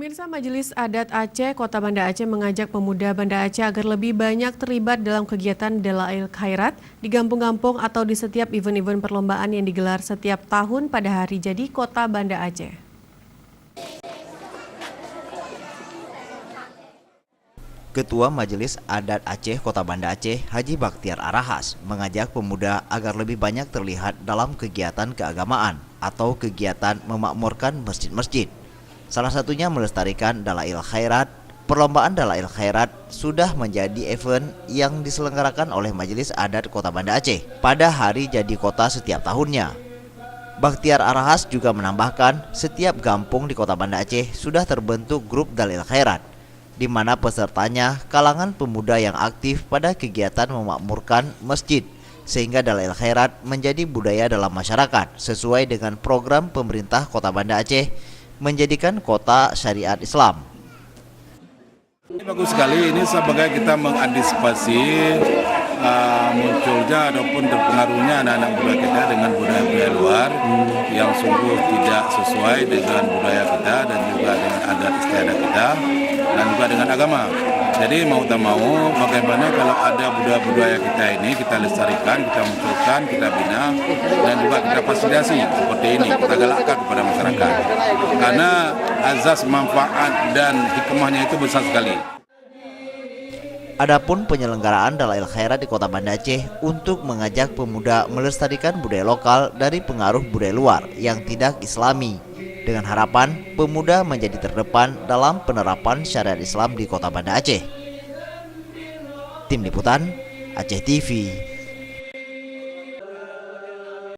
Pemirsa Majelis Adat Aceh Kota Banda Aceh mengajak pemuda Banda Aceh agar lebih banyak terlibat dalam kegiatan Dalail Khairat di kampung-kampung atau di setiap event-event perlombaan yang digelar setiap tahun pada hari jadi Kota Banda Aceh. Ketua Majelis Adat Aceh Kota Banda Aceh, Haji Bakhtiar Arahas, mengajak pemuda agar lebih banyak terlihat dalam kegiatan keagamaan atau kegiatan memakmurkan masjid-masjid. Salah satunya melestarikan Dalail Khairat. Perlombaan Dalail Khairat sudah menjadi event yang diselenggarakan oleh Majelis Adat Kota Banda Aceh pada hari jadi kota setiap tahunnya. Bakhtiar Arahas juga menambahkan, setiap kampung di Kota Banda Aceh sudah terbentuk grup Dalail Khairat, di mana pesertanya kalangan pemuda yang aktif pada kegiatan memakmurkan masjid, sehingga Dalail Khairat menjadi budaya dalam masyarakat sesuai dengan program pemerintah Kota Banda Aceh menjadikan kota syariat Islam. Ini bagus sekali, ini sebagai kita mengantisipasi munculnya ataupun terpengaruhnya anak-anak muda kita dengan budaya-budaya luar yang sungguh tidak sesuai dengan budaya kita dan juga dengan adat istiadat kita dan juga dengan agama. Jadi mau tak mau bagaimana kalau ada budaya-budaya kita ini kita lestarikan, kita munculkan, kita bina dan juga kita fasilitasi seperti ini, kita galakkan kepada masyarakat. Karena azas manfaat dan hikmahnya itu besar sekali. Adapun penyelenggaraan Dalail Khairat di Kota Banda Aceh untuk mengajak pemuda melestarikan budaya lokal dari pengaruh budaya luar yang tidak Islami, dengan harapan pemuda menjadi terdepan dalam penerapan syariat Islam di Kota Banda Aceh. Tim Liputan Aceh TV.